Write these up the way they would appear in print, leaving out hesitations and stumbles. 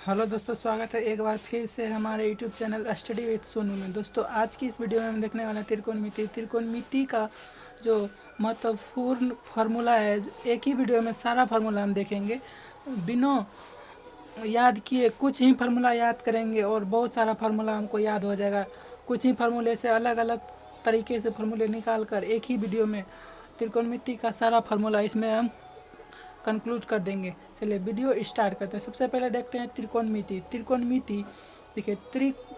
Hello दोस्तों, स्वागत है एक बार फिर से हमारे YouTube channel study with Sonu में। दोस्तों, आज की इस वीडियो में हम देखने वाले हैं त्रिकोणमिति का जो महत्वपूर्ण फार्मूला है। एक ही वीडियो में सारा फार्मूला हम देखेंगे, बिना याद किए कुछ ही फार्मूला याद करेंगे और बहुत सारा फार्मूला हमको याद हो जाएगा। कुछ ही फार्मूले से अलग अलग तरीके से फार्मूले निकाल कर एक ही वीडियो में त्रिकोणमिति का सारा फार्मूला इसमें हम कंक्लूड कर देंगे। चलिए वीडियो स्टार्ट करते हैं। सबसे पहले देखते हैं त्रिकोणमिति। देखिए,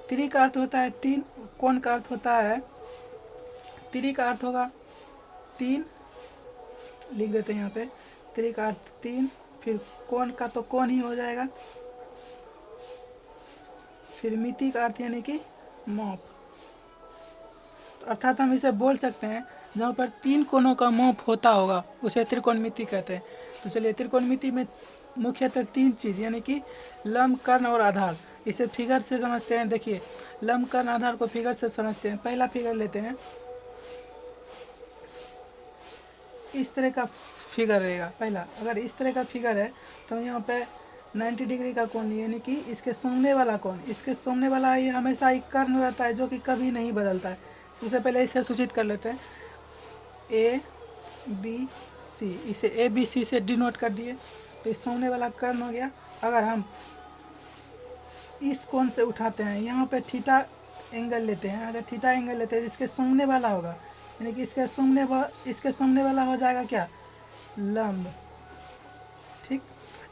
त्रि का अर्थ होता है तीन, कोण का अर्थ होता है, त्रि का अर्थ होगा तीन, लिख देते हैं यहाँ पे। त्रि का अर्थ तीन, फिर कोण का तो कोण ही हो जाएगा, फिर मिति का अर्थ यानी कि माप। तो अर्थात हम इसे बोल सकते हैं जहाँ पर तीन कोणों का माप होता होगा उसे त्रिकोणमिति कहते हैं। तो चलिए, त्रिकोणमिति में मुख्यतः तीन चीज़ यानी कि लंब, कर्ण और आधार, इसे फिगर से समझते हैं। देखिए, लंब, कर्ण, आधार को फिगर से समझते हैं। पहला फिगर लेते हैं, इस तरह का फिगर रहेगा पहला। अगर इस तरह का फिगर है तो यहाँ पे 90 डिग्री का कोण यानी कि इसके सामने वाला कोण, इसके सामने वाला ये हमेशा एक कर्ण रहता है जो कि कभी नहीं बदलता है। सबसे पहले इसे सूचित कर लेते हैं, ए बी सी, इसे ए बी सी से डिनोट कर दिए। तो इस सामने वाला कर्ण हो गया। अगर हम इस कोण से उठाते हैं, यहाँ पे थीटा एंगल लेते हैं, अगर थीटा एंगल लेते हैं इसके सामने वाला होगा यानी कि इसके सामने वाला हो जाएगा क्या, लंब। ठीक,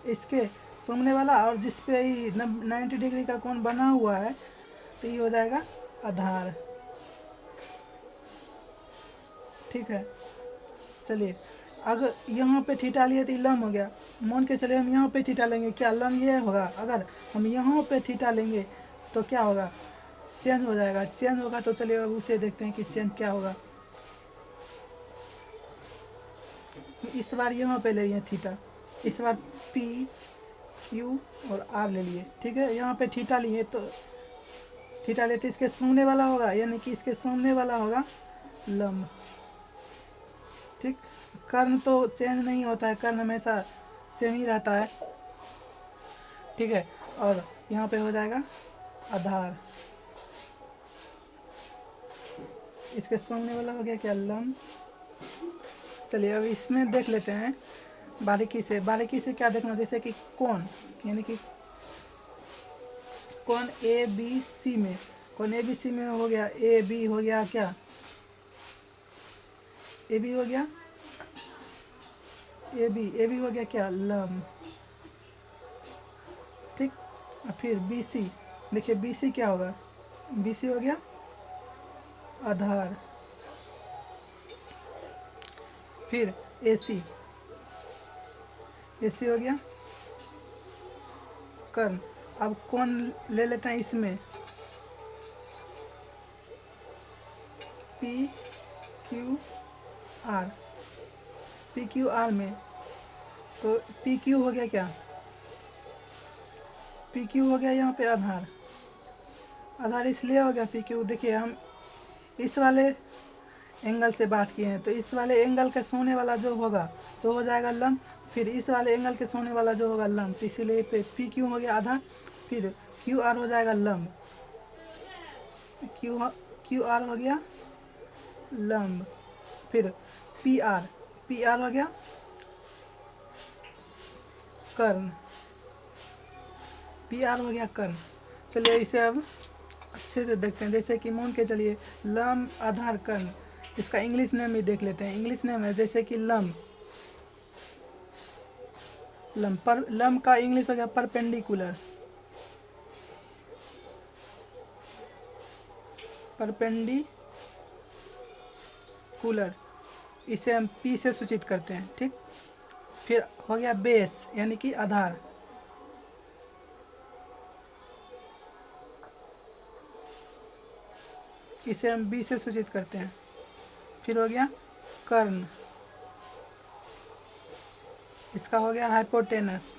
इसके सामने वाला, और जिस पे 90 डिग्री का कोण बना हुआ है तो ये हो जाएगा आधार। ठीक है, चलिए अगर यहाँ पे थीटा लिए तो लंब हो गया। मान के चलिए हम यहाँ पे थीटा लेंगे, क्या लंब ये होगा। अगर हम यहाँ पे थीटा लेंगे तो क्या होगा, चेंज हो जाएगा। चेंज होगा तो चलिए अब उसे देखते हैं कि चेंज क्या होगा। इस बार यहाँ पे ले लिए थीटा, इस बार पी क्यू और आर ले लिए। ठीक है, यहाँ पे थीटा लिए तो थीटा लेते इसके सामने वाला होगा यानी कि इसके सामने वाला होगा लंब। ठीक, कर्ण तो चेंज नहीं होता है, कर्ण हमेशा सेम ही रहता है। ठीक है, और यहाँ पे हो जाएगा आधार, इसके सामने वाला हो गया क्या, लंब। चलिए अब इसमें देख लेते हैं बारीकी से क्या देखना, जैसे कि कोण यानी कि कोण ए बी सी में, कोण ए बी सी में हो गया, ए बी हो गया क्या, ए बी हो गया, ए बी हो गया क्या, लंब। ठीक, फिर बी सी, देखिए बी सी क्या होगा, बी सी हो गया आधार। फिर ए सी हो गया कर्ण। अब कोण ले लेते हैं इसमें, P Q R, P Q R में तो पी क्यू हो गया क्या, पी क्यू हो गया यहाँ पे आधार। आधार इसलिए हो गया पी क्यू, देखिए हम इस वाले एंगल से बात किए हैं तो इस वाले एंगल के सोने वाला जो होगा तो हो जाएगा लंब, फिर इस वाले एंगल के सोने वाला जो होगा लंब, तो इसीलिए पे पी क्यू हो गया आधार, फिर क्यू आर हो जाएगा लंब, क्यू आर हो गया लंब। फिर पी आर हो गया कर्ण, पी आर हो गया कर्ण। चलिए इसे अब अच्छे से देखते हैं, जैसे कि मान के चलिए लंब, आधार, कर्ण, इसका इंग्लिश नेम भी देख लेते हैं। इंग्लिश नेम है जैसे कि लंब, लंब का इंग्लिश हो गया परपेंडिकुलर, इसे हम पी से सूचित करते हैं। ठीक, फिर हो गया बेस यानी कि आधार, इसे हम बी से सूचित करते हैं। फिर हो गया कर्ण, इसका हो गया हाइपोटेनस,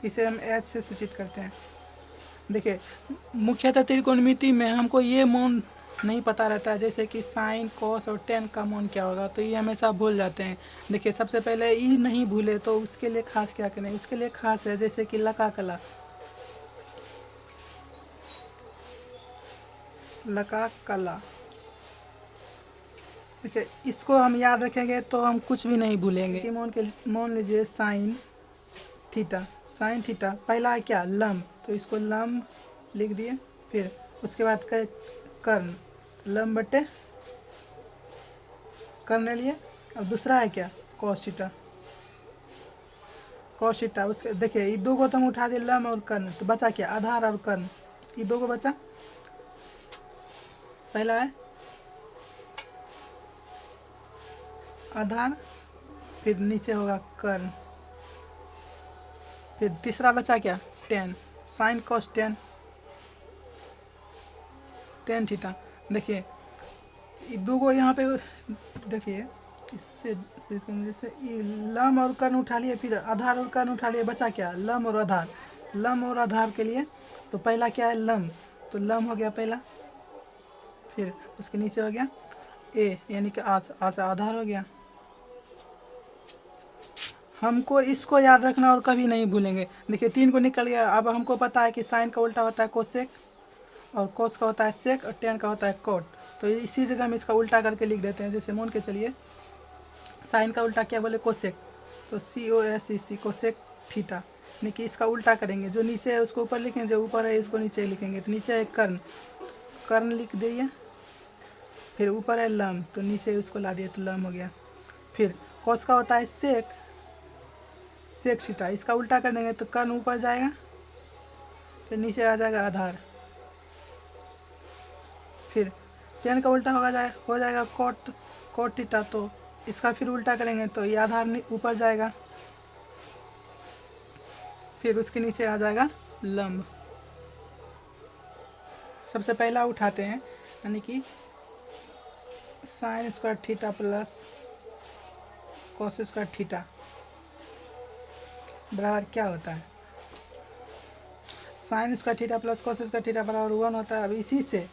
इसे हम एच से सूचित करते हैं। देखिए, मुख्यतः त्रिकोणमिति में हमको ये मान नहीं पता रहता है, जैसे कि साइन कॉस और टेन का मान क्या होगा, तो ये हमेशा भूल जाते हैं। देखिए सबसे पहले ई नहीं भूले तो उसके लिए खास क्या करें, उसके लिए खास है जैसे कि लका कला, लका कला। देखिए इसको हम याद रखेंगे तो हम कुछ भी नहीं भूलेंगे। कि मान लीजिए साइन थीटा, साइन थीटा पहला है क्या, लंब, तो इसको लंब लिख दिए। फिर उसके बाद कर्ण, लंब बटे कर्ण लिए। अब दूसरा है क्या, कॉस थीटा, कॉस थीटा। उसके देखिए ये दो को तो हम उठा दिए, लंब और कर्ण, तो बचा क्या, आधार और कर्ण, ये दो को बचा। पहला है आधार, फिर नीचे होगा कर्ण, फिर तीसरा बचा क्या, ten, sine cos tan, tan theta. देखिए ये दो को यहाँ पे देखिए, इससे जैसे लम और कर्ण उठा लिए, फिर आधार और कर्ण उठा लिए, बचा क्या, लम और आधार। लम और आधार के लिए तो पहला क्या है, लम, तो लम हो गया पहला, फिर उसके नीचे हो गया ए, यानी कि आ से आधार हो गया। हमको इसको याद रखना और कभी नहीं भूलेंगे। देखिए 3 को निकल गया। अब हमको पता है कि साइन का उल्टा होता है कोसेक, और कोस का होता है सेक, और टेन का होता है कोट। तो इसी जगह हम इसका उल्टा करके लिख देते हैं। जैसे मान के चलिए साइन का उल्टा क्या बोले, कोसेक, तो COSEC, कोसेक थीटा, यानी कि इसका उल्टा करेंगे, जो नीचे है उसको ऊपर लिखेंगे, जो ऊपर है इसको नीचे लिखेंगे। तो नीचे है कर्ण, कर्ण लिख दिए, फिर ऊपर है लम, तो नीचे उसको ला दिए तो लम हो गया। फिर कोस का होता है सेक, सेक थीटा, इसका उल्टा कर देंगे तो कर्ण ऊपर जाएगा, फिर नीचे आ जाएगा आधार। फिर टेन का उल्टा हो जाएगा कोट, कोट थीटा, तो इसका फिर उल्टा करेंगे तो ये आधार ऊपर जाएगा, फिर उसके नीचे आ जाएगा लंब। सबसे पहला उठाते हैं, यानी कि sine square theta plus cos square theta बराबर क्या होता है, sine square theta plus cos square theta बराबर 1 होता है। अब इसी से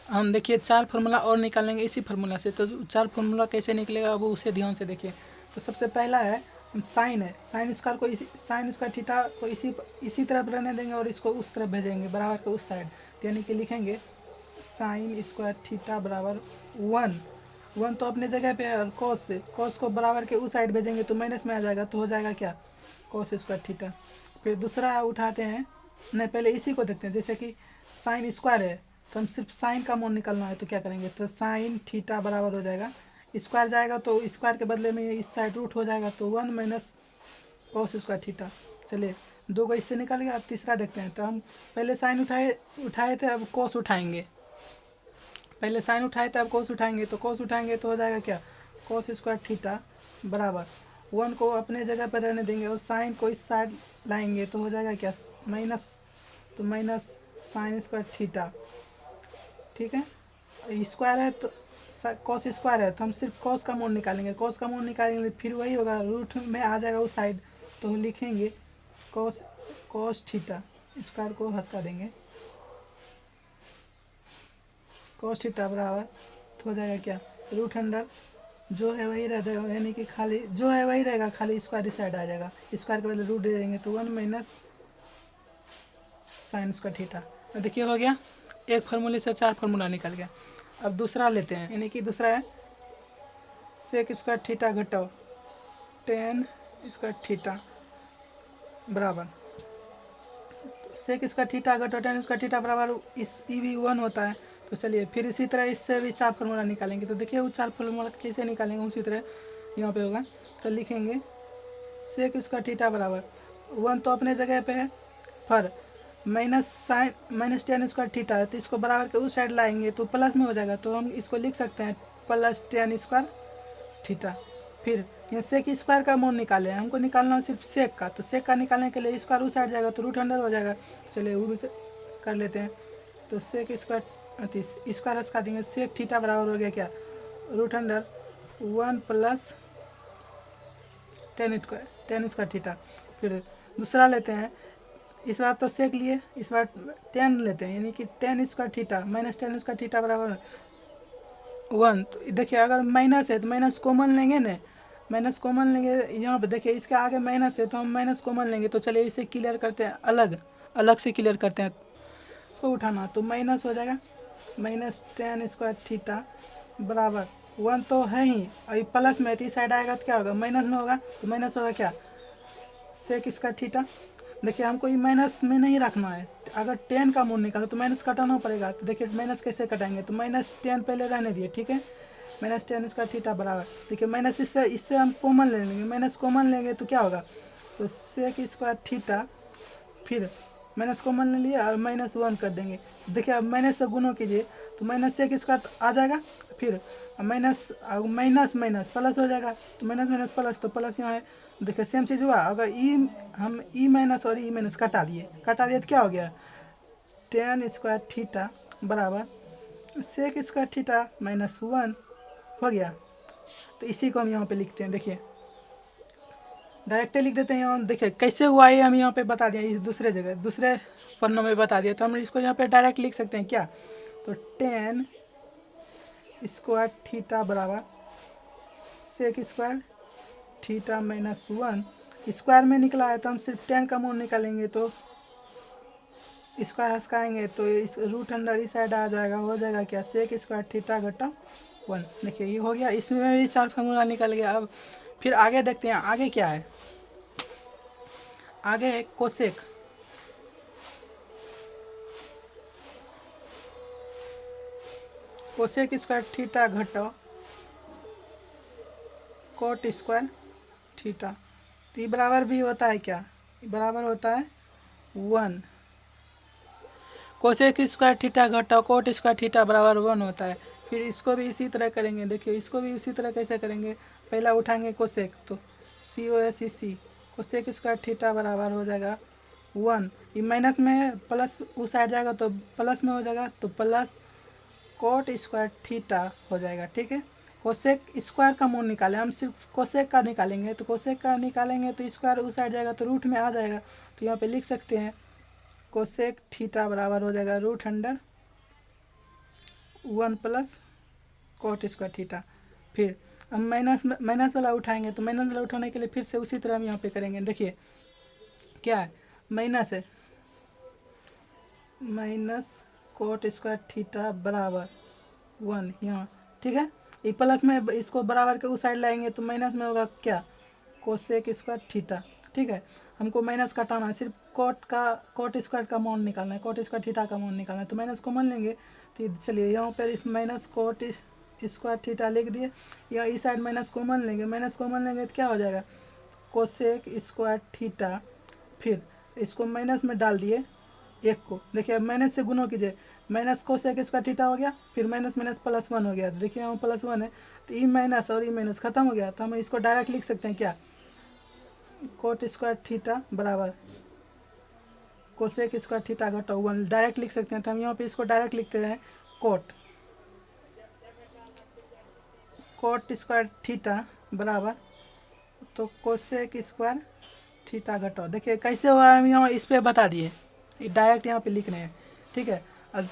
हम देखिए 4 फार्मूला और निकालेंगे इसी फार्मूला से। तो 4 फार्मूला कैसे निकलेगा वो उसे ध्यान से देखिए। तो सबसे पहला है साइन है, साइन स्क्वायर को साइन स्क्वायर थीटा को इसी तरफ रहने देंगे और इसको उस तरफ भेजेंगे, बराबर के उस साइड, यानी कि लिखेंगे साइन स्क्वायर थीटा बराबर 1 तो अपने जगह पे है, और कॉस को बराबर के उस साइड भेजेंगे तो माइनस में आ जाएगा, तो हो जाएगा क्या, कॉस स्क्वायर थीटा। फिर दूसरा उठाते हैं, नहीं पहले इसी को देखते हैं। जैसे कि साइन स्क्वायर है तो हम सिर्फ साइन का मान निकालना है, तो क्या करेंगे, तो साइन थीटा बराबर हो जाएगा, स्क्वायर जाएगा तो स्क्वायर के बदले में इस साइड रूट हो जाएगा, तो 1 माइनस कॉस स्क्वायर थीटा। चलिए 2 को इससे निकल गया। अब तीसरा देखते हैं। तो हम पहले साइन उठाए थे, अब कॉस उठाएंगे। पहले साइन उठाए थे, अब कॉस उठाएंगे, तो कॉस उठाएंगे तो हो जाएगा क्या, कॉस स्क्वायर थीटा बराबर 1 को अपने जगह पर रहने देंगे और साइन को इस साइड लाएंगे, तो हो जाएगा क्या, माइनस, तो माइनस साइन स्क्वायर थीटा। ठीक है, स्क्वायर है तो कॉस स्क्वायर है तो हम सिर्फ कॉस का मान निकालेंगे, कॉस का मान निकालेंगे फिर वही होगा, रूट में आ जाएगा उस साइड, तो लिखेंगे कॉस थीटा, स्क्वायर को हंसा देंगे, कॉस थीटा बराबर तो हो जाएगा क्या, रूट अंडर जो है वही रह जाएगा, यानी कि खाली जो है वही रहेगा, खाली स्क्वायर इस साइड आ जाएगा, स्क्वायर के बदले रूट दे देंगे, तो 1 माइनस साइन स्क्वायर थीटा। देखिए हो गया, एक फार्मूले से 4 फार्मूला निकल गया। अब दूसरा लेते हैं, यानी कि दूसरा है सेक स्क्वायर थीटा घटाओ टेन स्क्वायर थीटा बराबर, सेक स्क्वायर थीटा घटाओ टेन स्क्वायर थीटा बराबर इस ई भी 1 होता है। तो चलिए फिर इसी तरह इससे भी 4 फार्मूला निकालेंगे। तो देखिए वो 4 फार्मूला कैसे निकालेंगे, उसी तरह यहाँ पे होगा। तो लिखेंगे सेक स्क्वायर थीटा बराबर 1 तो अपने जगह पे है, पर माइनस टेन स्क्वायर थीटा है, तो इसको बराबर के उस साइड लाएंगे तो प्लस में हो जाएगा, तो हम इसको लिख सकते हैं प्लस टेन स्क्वायर थीटा। फिर ये सेक स्क्वायर का मान निकाले, हमको निकालना सिर्फ सेक का, तो सेक का निकालने के लिए स्क्वायर उस साइड जाएगा तो रूट अंडर हो जाएगा। चलिए वो भी कर लेते हैं। तो सेक स्क्वायर स्क्वायर हंसा देंगे, सेक थीटा बराबर हो गया क्या, root under 1 plus tan square theta. फिर दूसरा लेते हैं, इस बार तो सेक लिए, इस बार टेन लेते हैं, यानी कि ten square theta minus ten square theta बराबर वन। तो देखिए अगर माइनस है तो माइनस कॉमन लेंगे ना, माइनस कॉमन लेंगे यहाँ पे। देखिए इसके आगे माइनस है तो हम माइनस कॉमन लेंगे। तो चलिए इसे क्लियर करते हैं, अलग अलग से क्लियर करते हैं। तो उठाना तो माइनस हो जाएगा, माइनस टेन स्क्वायर थीटा बराबर वन तो है ही। अभी प्लस में इस साइड आएगा तो क्या होगा, माइनस में होगा। तो माइनस होगा क्या, सेक स्क्वायर थीटा। देखिए हमको ये माइनस में नहीं रखना है। अगर टेन का मूल निकालो तो माइनस कटाना पड़ेगा। तो देखिए माइनस कैसे कटाएंगे, तो माइनस टेन पहले रहने दिए, ठीक है। माइनस टेन स्क्वायर थीटा बराबर, देखिए माइनस इससे इससे हम कॉमन ले लेंगे। माइनस कॉमन लेंगे तो क्या होगा, तो सेक स्क्वायर थीटा, फिर माइनस कॉमन ले लिया और माइनस वन कर देंगे। देखिए अब माइनस से गुणों कीजिए तो माइनस सेक स्क्वायर आ जाएगा, फिर माइनस माइनस माइनस प्लस हो जाएगा। तो माइनस माइनस प्लस, तो प्लस यहाँ है। देखिए सेम चीज़ हुआ। अगर हम ई माइनस और ई माइनस कटा दिए तो क्या हो गया, टेन स्क्वायर थीटा बराबर sec square theta minus one हो गया। तो इसी को हम यहाँ पे लिखते हैं। देखिए डायरेक्टली लिख देते हैं यहाँ। देखिए कैसे हुआ ये हम यहाँ पे बता दिया, इस दूसरे जगह दूसरे फन्नों में बता दिया। तो हम इसको यहाँ पे डायरेक्ट लिख सकते हैं क्या, तो टेन स्क्वायर थीटा बराबर sec square theta minus one. Square में निकला है तो हम सिर्फ टेन का मूल निकालेंगे, तो स्क्वायर हंसकाएंगे तो इस रूट अंडर इस साइड आ जाएगा। हो जाएगा क्या, सेक स्क्वायर थीटा घटा वन। देखिए ये हो गया, इसमें भी चार फार्मूला निकल गया। अब फिर आगे देखते हैं, आगे क्या है। आगे है कोसेक। कोसेक स्क्वायर थीटा घटाओ कोट स्क्वायर थीटा। तो ये बराबर भी होता है क्या, बराबर होता है वन। कोसेक स्क्वायर थीटा घटाओ कोट स्क्वायर थीटा बराबर वन होता है। फिर इसको भी इसी तरह करेंगे। देखिए इसको भी उसी तरह कैसे करेंगे, पहला उठाएंगे कोसेक, तो C O S C cosec square theta बराबर हो जाएगा वन। ये माइनस में है, प्लस उस साइड जाएगा तो प्लस में हो जाएगा, तो प्लस कोट स्क्वायर थीटा हो जाएगा, ठीक है। कोसेक स्क्वायर का मूल निकालें, हम सिर्फ कोसेक का निकालेंगे। तो कोसेक का निकालेंगे तो स्क्वायर उस साइड जाएगा तो रूट में आ जाएगा। तो यहाँ पे लिख सकते हैं कोसेक थीटा बराबर हो जाएगा root under one plus cot square theta. फिर हम माइनस वाला उठाएंगे। तो माइनस वाला उठाने के लिए फिर से उसी तरह हम यहाँ पे करेंगे। देखिए क्या है, माइनस है, माइनस कोट स्क्वायर थीटा बराबर वन यहाँ, ठीक है। ये प्लस में इसको बराबर के उस साइड लाएंगे तो माइनस में होगा क्या, कोसेक स्क्वायर थीटा, ठीक है। हमको माइनस कटाना है, सिर्फ कोट स्क्वायर का मान निकालना है, कोट स्क्वायर थीटा का मान निकालना है। तो माइनस कॉमन लेंगे। तो चलिए यहाँ पर इस माइनस कोट स्क्वायर थीटा लिख दिए। या इस साइड माइनस कॉमन लेंगे, माइनस कॉमन लेंगे तो क्या हो जाएगा, कोसेक स्क्वायर थीटा। फिर इसको माइनस में डाल दिए एक को। देखिए अब माइनस से गुणा कीजिए, माइनस कोसेक स्क्वायर थीटा हो गया, फिर माइनस माइनस प्लस वन हो गया। देखिए यहाँ प्लस वन है तो ई माइनस और ई माइनस खत्म हो गया। तो हम इसको डायरेक्ट लिख सकते हैं क्या, कोट स्क्वायर थीटा बराबर कोसेक स्क्वायर थीटा घटा वन डायरेक्ट लिख सकते हैं। तो हम यहाँ पे इसको डायरेक्ट लिखते हैं कोट स्क्वायर थीटा बराबर तो कोसेक स्क्वायर थीटा घटाओ। देखिए कैसे हुआ, हम यहाँ इस पर बता दिए, डायरेक्ट यहाँ पे लिख रहे हैं, ठीक है। अब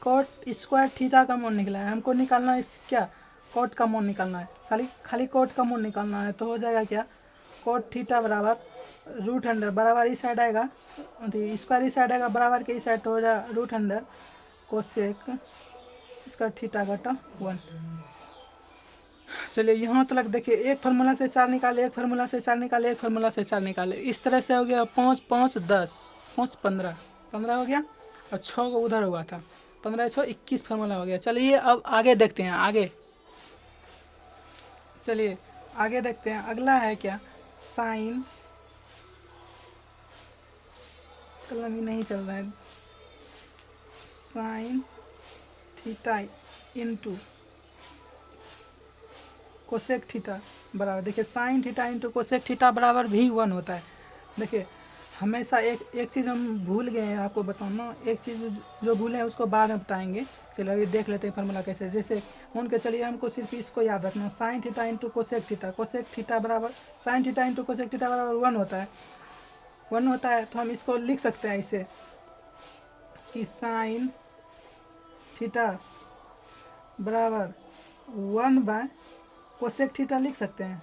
कोट स्क्वायर थीटा का मान निकला है, हमको निकालना है क्या, कोट का मान निकालना है, खाली कोट का मान निकालना है। तो हो जाएगा क्या, कोट थीटा बराबर रूट अंडर बराबर इस साइड आएगा, स्क्वायर इस साइड आएगा बराबर के इस साइड, तो हो जाएगा root under cosec square theta घटा वन। चलिए यहाँ तक देखिए, एक फार्मूला से चार निकाले, एक फार्मूला से चार निकाले, एक फार्मूला से चार निकाले। इस तरह से हो गया 5 5 10 5 15 15 हो गया, और 6 को उधर हुआ था, 15 6 21 फार्मूला हो गया। चलिए अब आगे देखते हैं, आगे चलिए आगे देखते हैं। अगला है क्या, साइन, कलम ही नहीं चल रहा है, sign theta into cosec theta बराबर। देखिए sign theta into cosec theta बराबर भी वन होता है। देखिए हमेशा एक चीज़ हम भूल गए हैं आपको बताना, एक चीज़ जो भूले हैं उसको बाद में बताएंगे। चलिए अभी देख लेते हैं फार्मूला कैसे। जैसे मान के चलिए हमको सिर्फ इसको याद रखना, sine theta into cosec theta, cosec theta बराबर sine theta into cosec theta बराबर वन होता है, वन होता है। तो हम इसको लिख सकते हैं इसे कि साइन थीटा बराबर 1/कोसेक थीटा लिख सकते हैं।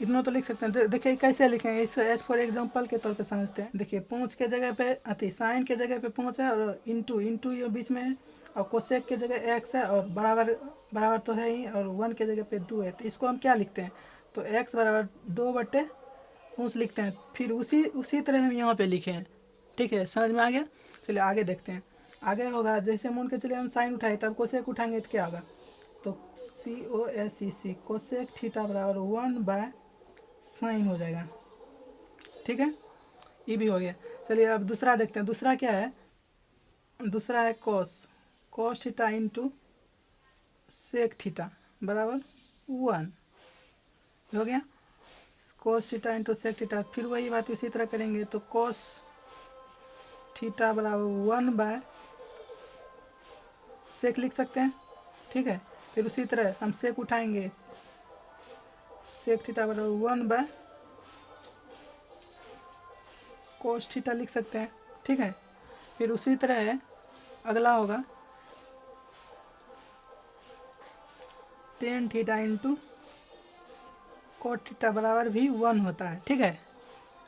इतना तो लिख सकते हैं। देखिए कैसे लिखेंगे, इसको एज फॉर एग्जांपल के तौर पे समझते हैं। देखिए पूंछ के जगह पे अति साइन के जगह पे पूंछ है और इंटू ये बीच में है, और कोसेक के जगह x है और बराबर तो है ही, और 1 के जगह पे 2 है। तो इसको हम क्या लिखते हैं, तो x बराबर 2/पूंछ लिखते हैं। फिर उसी तरह हम यहाँ पे लिखे हैं। ठीक है, समझ में आ गया। चलिए आगे देखते हैं। आगे होगा जैसे मान के चलिए हम साइन उठाए तब कोसेक उठाएंगे तो क्या होगा, तो COSEC कोसेक थीटा बराबर 1/साइन हो जाएगा। ठीक है, ये भी हो गया। चलिए अब दूसरा देखते हैं। दूसरा क्या है, दूसरा है cos theta into sec theta बराबर 1 हो गया। Cos theta into sec theta, फिर वही बात इसी तरह करेंगे तो कॉस थीटा बराबर 1/सेक लिख सकते हैं। ठीक है, फिर उसी तरह हम सेक उठाएंगे, सेक थीटा बराबर 1/कॉस थीटा लिख सकते हैं। ठीक है, फिर उसी तरह है अगला होगा tan theta into cot theta बराबर भी 1 होता है। ठीक है,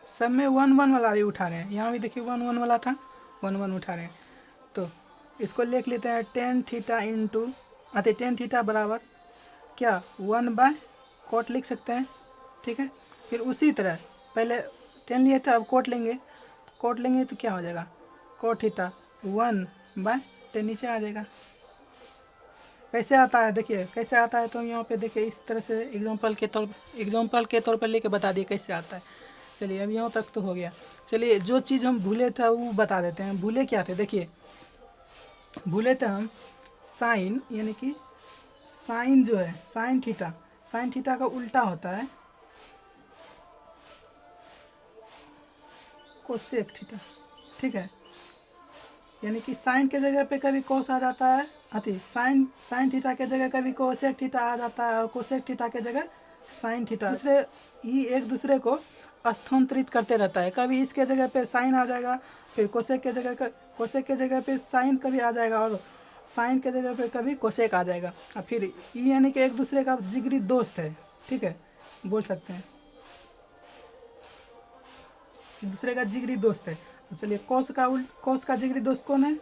सब में 1 वाला भी उठा रहे हैं। यहाँ भी देखिए 1 वाला था, 1 उठा रहे हैं। तो इसको लिख लेते हैं ten theta into tan theta बराबर क्या 1/कॉट लिख सकते हैं। ठीक है, फिर उसी तरह पहले टेन लिए थे, अब कोट लेंगे तो क्या हो जाएगा, कॉट थीटा 1/10 नीचे आ जाएगा। कैसे आता है, देखिए कैसे आता है। तो यहाँ पे देखिए इस तरह से एग्जांपल के तौर पर लेके बता दिए कैसे आता है। चलिए अब यहाँ तक तो हो गया। चलिए जो चीज़ हम भूले थे वो बता देते हैं। भूले क्या थे, देखिए भूले थे हम साइन, यानी कि साइन जो है साइन थीटा का उल्टा होता है कोसेक थीटा। ठीक है, यानी कि साइन के जगह पे कभी कोस आ जाता है, साइन थीटा के जगह कभी कोसेक थीटा आ जाता है, और कोसेक थीटा के जगह साइन थीटा। एक दूसरे को स्थानांतरित करते रहता है। कभी इसके जगह पे साइन आ जाएगा, फिर कोसेक के जगह पे साइन कभी आ जाएगा, और साइन के जगह पे कभी कोसेक आ जाएगा। और फिर ये यानी कि एक दूसरे का जिगरी दोस्त है। ठीक है, बोल सकते हैं एक दूसरे का जिगरी दोस्त है। तो चलिए कॉस का जिगरी दोस्त कौन है,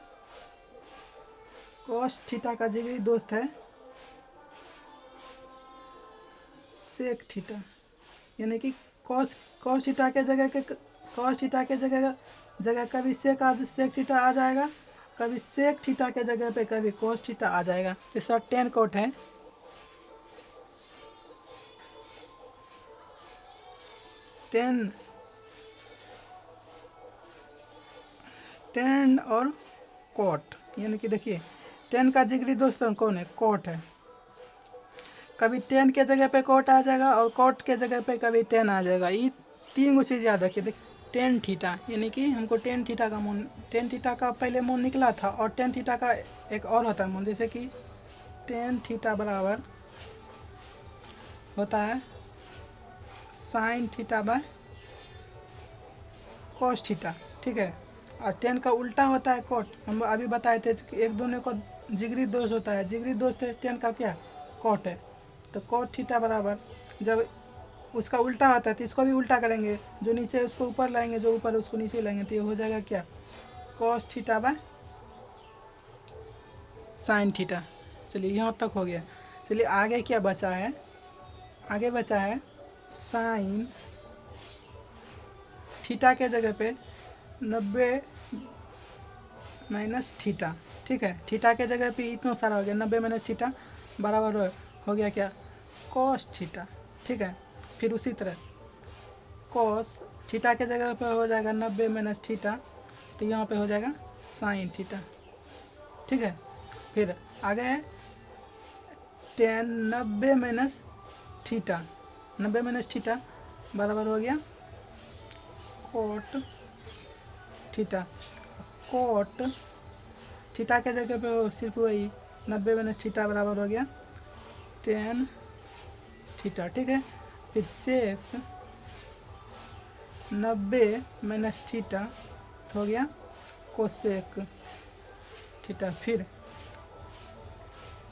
कॉस थीटा का जिगरी दोस्त है सेक थीटा। यानी कि कॉस थीटा के जगह कभी सेक थीटा आ जाएगा, कभी सेक थीटा के जगह पे कभी कॉस थीटा आ जाएगा। तीसरा टेन कोट है, टेन और कोट, यानी कि देखिए टेन का जिगरी दोस्त कौन है, कोट है। कभी टेन के जगह पे कोट आ जाएगा और कोट के जगह पे कभी टेन आ जाएगा। ये 3 चीज़ याद रखिए। देखिए टेन थीटा, यानी कि हमको टेन थीटा का पहले मूल निकला था, और टेन थीटा का एक और होता है मूल, जैसे कि टेन थीटा बराबर होता है sine theta by cos theta. ठीक है, और टेन का उल्टा होता है कोट। हम अभी बताए थे कि एक दोनों को जिगरी दोस्त होता है, जिगरी दोस्त है टेन का क्या, कोट है। तो कोट थीटा बराबर जब उसका उल्टा होता है तो इसको भी उल्टा करेंगे, जो नीचे उसको ऊपर लाएंगे, जो ऊपर उसको नीचे लाएंगे, तो ये हो जाएगा क्या, cos theta by sine theta. चलिए यहाँ तक हो गया। चलिए आगे क्या बचा है, आगे बचा है साइन थीटा के जगह पे 90 माइनस थीटा। ठीक है, थीटा के जगह पे इतना सारा हो गया, 90 माइनस थीटा बराबर हो गया क्या, कॉस थीटा। ठीक है, फिर उसी तरह कॉस थीटा के जगह पे हो जाएगा 90 माइनस थीटा, तो यहाँ पे हो जाएगा साइन थीटा। ठीक है, फिर आगे है ten 90 minus theta, 90 minus theta बराबर हो गया कोट थीटा। कोट थीटा के जगह पे सिर्फ वही 90 माइनस थीटा बराबर हो गया टेन थीटा। ठीक है, फिर सेक 90 माइनस थीटा हो गया कोसेक थीटा। फिर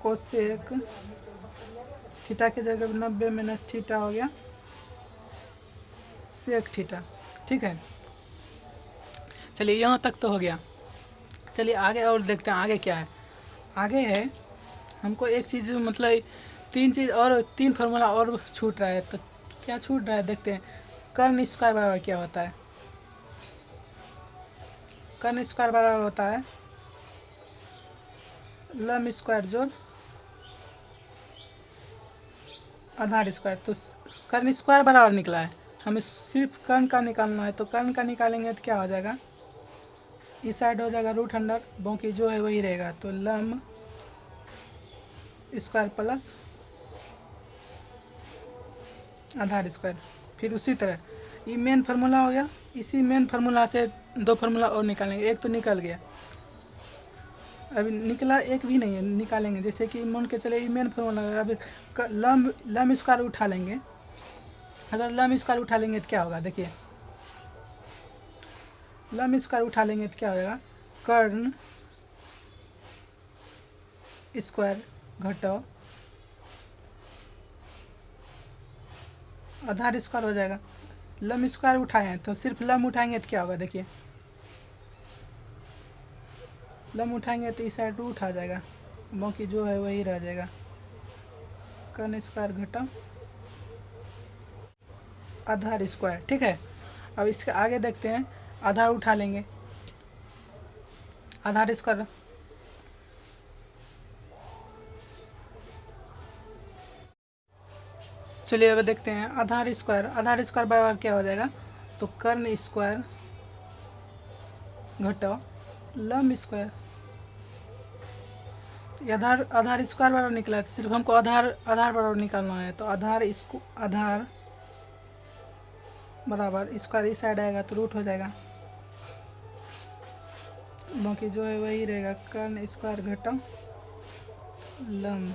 कोसेक थीटा की जगह 90 माइनस थीटा हो गया सेक थीटा। ठीक है, चलिए यहाँ तक तो हो गया। चलिए आगे और देखते हैं आगे क्या है। आगे है हमको एक चीज़ मतलब 3 चीज़ और 3 फार्मूला और छूट रहा है। तो क्या छूट रहा है देखते हैं। कर्न स्क्वायर बराबर क्या होता है। कर्न स्क्वायर बराबर होता है लम स्क्वायर जोड़ आधार स्क्वायर। तो कर्न स्क्वायर बराबर निकला है, हमें सिर्फ कर्न का निकालना है। तो कर्न का निकालेंगे तो क्या हो जाएगा, इस साइड हो जाएगा रूट अंडर, बाकी जो है वही रहेगा। तो लम स्क्वायर प्लस आधार स्क्वायर। फिर उसी तरह ये मेन फार्मूला हो गया, इसी मेन फार्मूला से 2 फार्मूला और निकालेंगे। एक तो निकल गया, अभी निकला एक भी नहीं है, निकालेंगे। जैसे कि मान के चले ये मेन फार्मूला है, अभी लम स्क्वायर उठा लेंगे। अगर लम स्क्वायर उठा लेंगे तो क्या होगा, देखिए लम स्क्वायर उठा लेंगे तो क्या होगा, कर्न स्क्वायर घटाओ आधार स्क्वायर हो जाएगा। लम स्क्वायर उठाए हैं तो सिर्फ लम उठाएंगे तो क्या होगा, देखिए लम उठाएंगे तो इस साइड रूट आ जाएगा, बाकी जो है वही रह जाएगा। कर्न स्क्वायर घटा आधार स्क्वायर। ठीक है, अब इसके आगे देखते हैं। आधार उठा लेंगे, आधार स्क्वायर चलिए अब देखते हैं। आधार स्क्वायर बराबर क्या हो जाएगा, तो कर्न स्क्वायर घटाओ लम स्क्वायर। आधार स्क्वायर बराबर निकला है, सिर्फ हमको आधार बराबर निकालना है। तो आधार बराबर स्क्वायर इस साइड आएगा तो रूट हो जाएगा, बाकी जो है वही रहेगा। कर्न स्क्वायर घटा लम।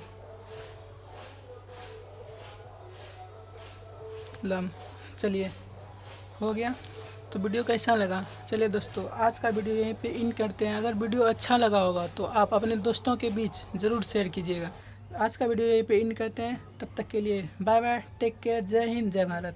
चलिए हो गया। तो वीडियो कैसा लगा, चलिए दोस्तों आज का वीडियो यहीं पे इन करते हैं। अगर वीडियो अच्छा लगा होगा तो आप अपने दोस्तों के बीच ज़रूर शेयर कीजिएगा। आज का वीडियो यहीं पे इन करते हैं, तब तक के लिए बाय बाय, टेक केयर, जय हिंद, जय भारत।